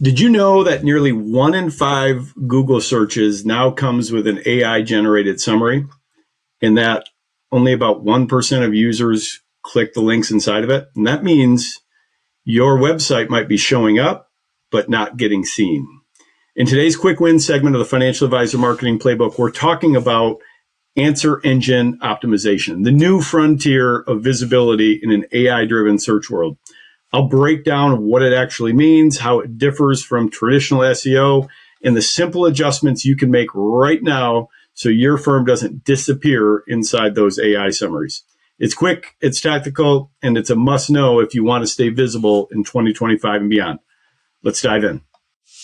Did you know that nearly 1 in 5 Google searches now comes with an AI generated summary, and that only about 1% of users click the links inside of it? And that means your website might be showing up, but not getting seen. In today's quick win segment of the Financial Advisor Marketing Playbook, we're talking about answer engine optimization, the new frontier of visibility in an AI-driven search world. I'll break down what it actually means, how it differs from traditional SEO, and the simple adjustments you can make right now so your firm doesn't disappear inside those AI summaries. It's quick, it's tactical, and it's a must-know if you want to stay visible in 2025 and beyond. Let's dive in.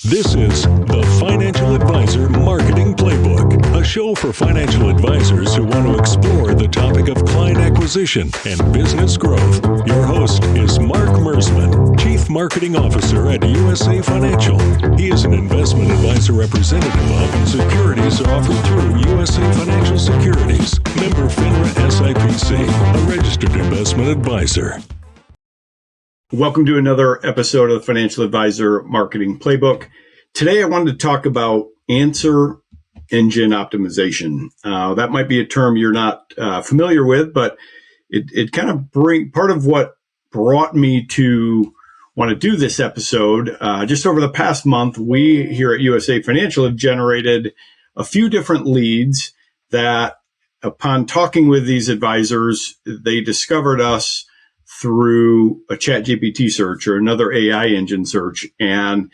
This is the Financial Advisor Marketing Playbook, a show for financial advisors who want to explore the topic of client acquisition and business growth. Your host is Mark Mersman, Chief Marketing Officer at USA Financial. He is an investment advisor representative of securities offered through USA Financial Securities, member FINRA SIPC, a registered investment advisor. Welcome to another episode of the Financial Advisor Marketing Playbook. Today I wanted to talk about answer engine optimization. That might be a term you're not familiar with, but it kind of part of what brought me to want to do this episode. Just over the past month, we here at USA Financial have generated a few different leads that, upon talking with these advisors, they discovered us through a ChatGPT search or another AI engine search. And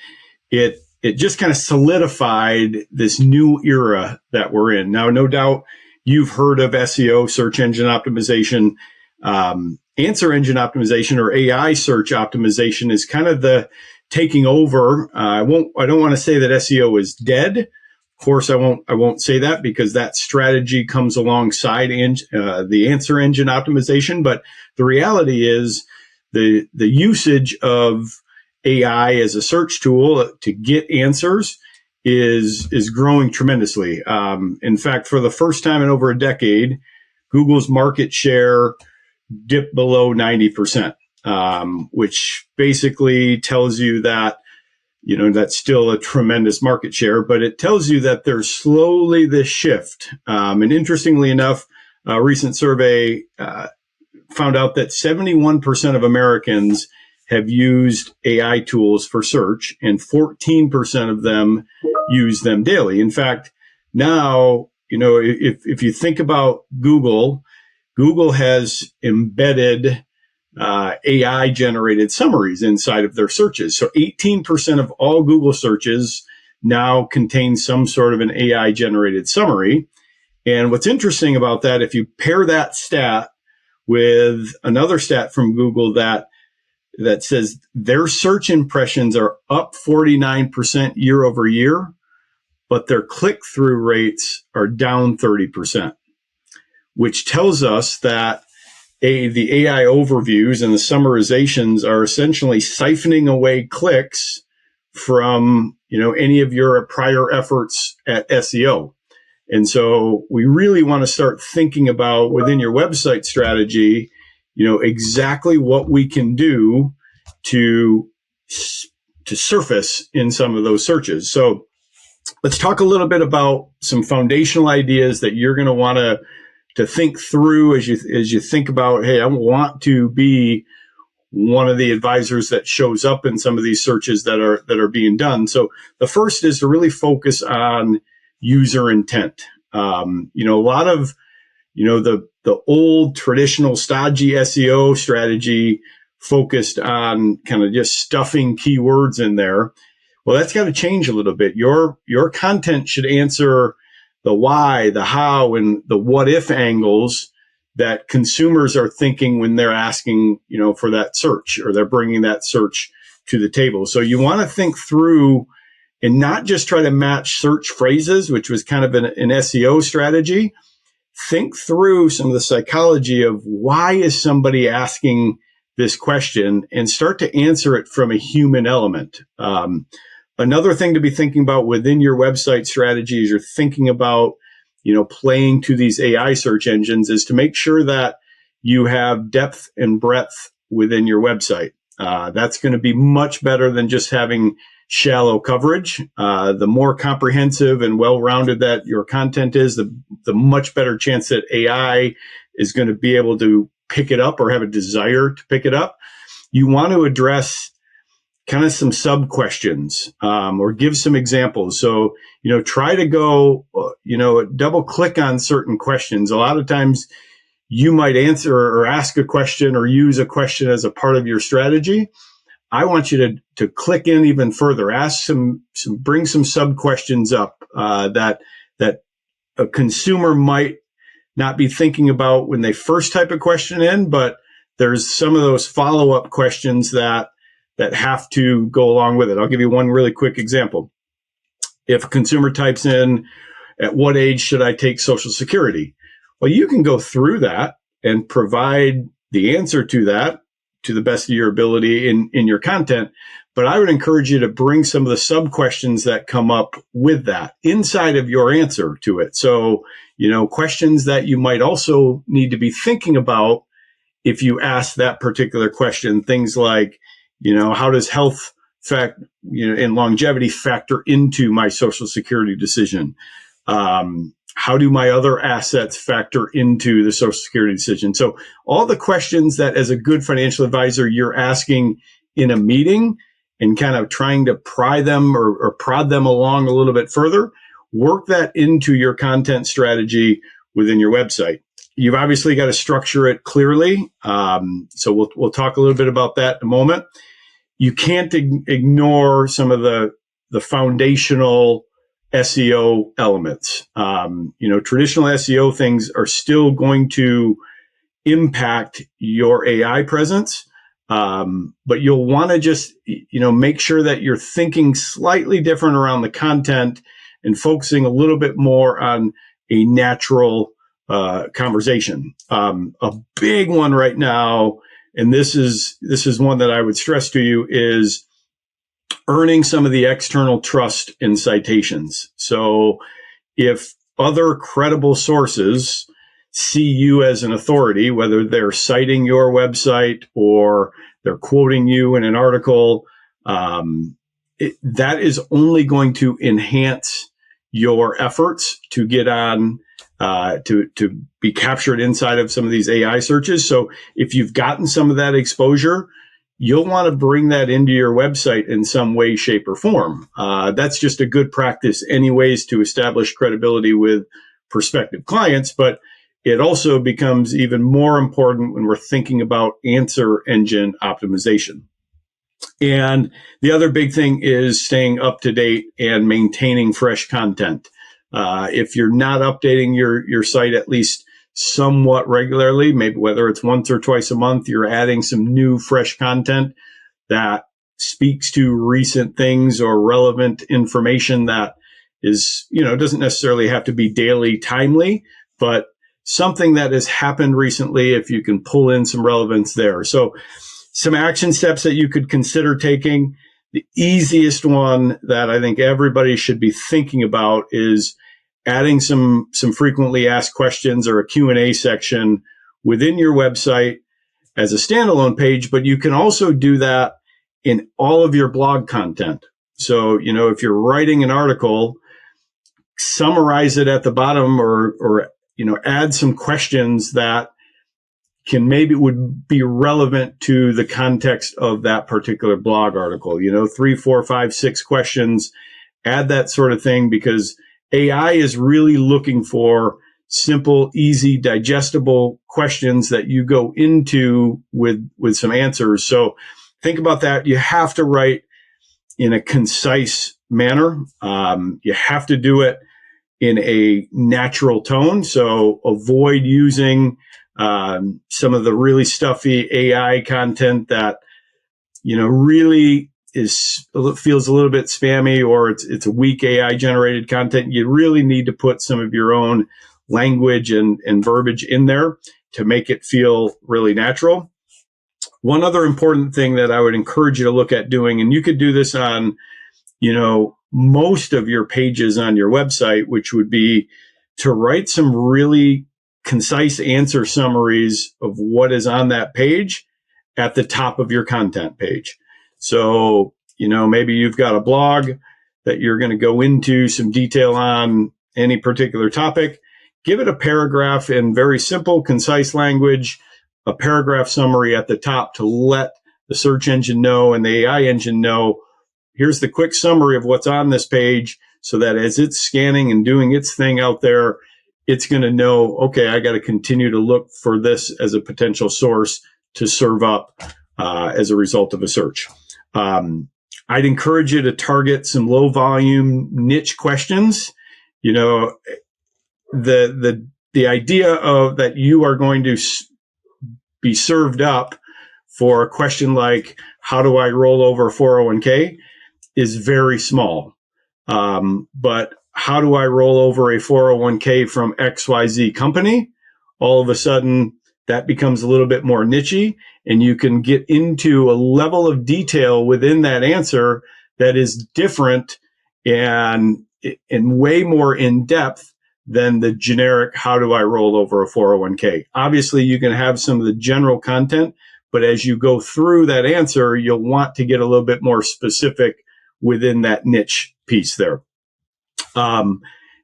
it just kind of solidified this new era that we're in. Now, no doubt you've heard of SEO, search engine optimization. Answer engine optimization or AI search optimization is kind of the taking over. I don't want to say that SEO is dead. Of course, I won't say that, because that strategy comes alongside the answer engine optimization. But the reality is the usage of AI as a search tool to get answers is growing tremendously. In fact, for the first time in over a decade, Google's market share dipped below 90%, which basically tells you that that's still a tremendous market share, but it tells you that there's slowly this shift. And interestingly enough, a recent survey found out that 71% of Americans have used AI tools for search, and 14% of them use them daily. In fact, now, if you think about Google has embedded AI generated summaries inside of their searches. So 18% of all Google searches now contain some sort of an AI generated summary. And what's interesting about that, if you pair that stat with another stat from Google that says their search impressions are up 49% year over year, but their click-through rates are down 30%, which tells us that the AI overviews and the summarizations are essentially siphoning away clicks from, any of your prior efforts at SEO. And so we really want to start thinking about, within your website strategy, exactly what we can do to surface in some of those searches. So let's talk a little bit about some foundational ideas that you're going to want to think through as you think about, hey, I want to be one of the advisors that shows up in some of these searches that are being done. So the first is to really focus on user intent. A lot of the old traditional stodgy SEO strategy focused on kind of just stuffing keywords in there. Well, that's got to change a little bit. Your content should answer the why, the how, and the what if angles that consumers are thinking when they're asking, for that search, or they're bringing that search to the table. So you want to think through and not just try to match search phrases, which was kind of an SEO strategy. Think through some of the psychology of why is somebody asking this question, and start to answer it from a human element. Another thing to be thinking about within your website strategy as you're thinking about, playing to these AI search engines, is to make sure that you have depth and breadth within your website. That's going to be much better than just having shallow coverage. The more comprehensive and well-rounded that your content is, the much better chance that AI is going to be able to pick it up or have a desire to pick it up. You want to address kind of some sub questions or give some examples. So, try to go, double click on certain questions. A lot of times you might answer or ask a question or use a question as a part of your strategy. I want you to click in even further, ask bring some sub questions up that a consumer might not be thinking about when they first type a question in, but there's some of those follow-up questions that have to go along with it. I'll give you one really quick example. If a consumer types in, at what age should I take Social Security? Well, you can go through that and provide the answer to that to the best of your ability in your content. But I would encourage you to bring some of the sub questions that come up with that inside of your answer to it. So, questions that you might also need to be thinking about if you ask that particular question, things like, how does health and longevity factor into my Social Security decision? How do my other assets factor into the Social Security decision? So all the questions that as a good financial advisor, you're asking in a meeting and kind of trying to pry them or prod them along a little bit further, work that into your content strategy within your website. You've obviously got to structure it clearly. So we'll talk a little bit about that in a moment. You can't ignore some of the foundational SEO elements. Traditional SEO things are still going to impact your AI presence. But you'll want to just, make sure that you're thinking slightly different around the content and focusing a little bit more on a natural conversation. A big one right now, and this is one that I would stress to you, is earning some of the external trust in citations. So if other credible sources see you as an authority, whether they're citing your website or they're quoting you in an article, that is only going to enhance your efforts to get on, to be captured inside of some of these AI searches. So if you've gotten some of that exposure, you'll want to bring that into your website in some way, shape, or form. That's just a good practice anyways to establish credibility with prospective clients, but it also becomes even more important when we're thinking about answer engine optimization. And the other big thing is staying up to date and maintaining fresh content. If you're not updating your site at least somewhat regularly, maybe whether it's once or twice a month, you're adding some new fresh content that speaks to recent things or relevant information that is, doesn't necessarily have to be daily timely, but something that has happened recently, if you can pull in some relevance there. So some action steps that you could consider taking. The easiest one that I think everybody should be thinking about is adding some frequently asked questions or a Q&A section within your website as a standalone page, but you can also do that in all of your blog content. So, if you're writing an article, summarize it at the bottom or add some questions that would be relevant to the context of that particular blog article. 3, 4, 5, 6 questions, add that sort of thing, because AI is really looking for simple, easy, digestible questions that you go into with some answers. So think about that. You have to write in a concise manner. You have to do it in a natural tone. So avoid using some of the really stuffy AI content that, really feels a little bit spammy, or it's a weak AI generated content. You really need to put some of your own language and verbiage in there to make it feel really natural. One other important thing that I would encourage you to look at doing, and you could do this on, most of your pages on your website, which would be to write some really concise answer summaries of what is on that page at the top of your content page. So, maybe you've got a blog that you're going to go into some detail on any particular topic. Give it a paragraph in very simple, concise language, a paragraph summary at the top to let the search engine know and the AI engine know, here's the quick summary of what's on this page, so that as it's scanning and doing its thing out there, it's going to know, okay, I got to continue to look for this as a potential source to serve up as a result of a search. I'd encourage you to target some low volume niche questions. The idea of that you are going to be served up for a question like, how do I roll over a 401k is very small. But how do I roll over a 401k from XYZ company? All of a sudden, that becomes a little bit more niche-y, and you can get into a level of detail within that answer that is different and way more in depth than the generic, how do I roll over a 401k? Obviously, you can have some of the general content, but as you go through that answer, you'll want to get a little bit more specific within that niche piece there.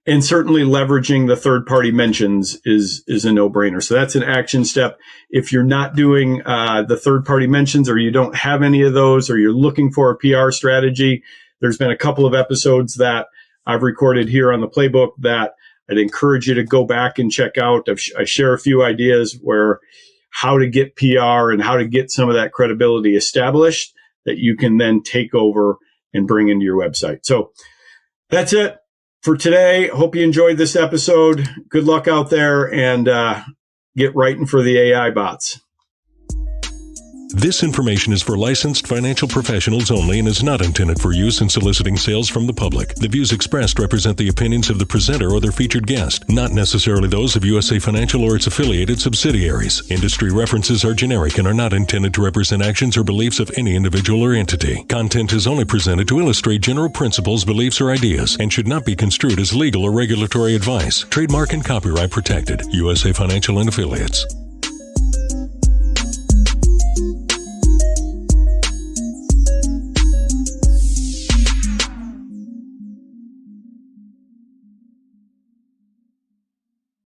And certainly leveraging the third-party mentions is a no-brainer. So that's an action step. If you're not doing the third-party mentions, or you don't have any of those, or you're looking for a PR strategy, there's been a couple of episodes that I've recorded here on the playbook that I'd encourage you to go back and check out. I share a few ideas where how to get PR and how to get some of that credibility established that you can then take over and bring into your website. So that's it for today. Hope you enjoyed this episode. Good luck out there, and get writing for the AI bots. This information is for licensed financial professionals only and is not intended for use in soliciting sales from the public. The views expressed represent the opinions of the presenter or their featured guest, not necessarily those of USA Financial or its affiliated subsidiaries. Industry references are generic and are not intended to represent actions or beliefs of any individual or entity. Content is only presented to illustrate general principles, beliefs, or ideas and should not be construed as legal or regulatory advice. Trademark and copyright protected. USA Financial and Affiliates.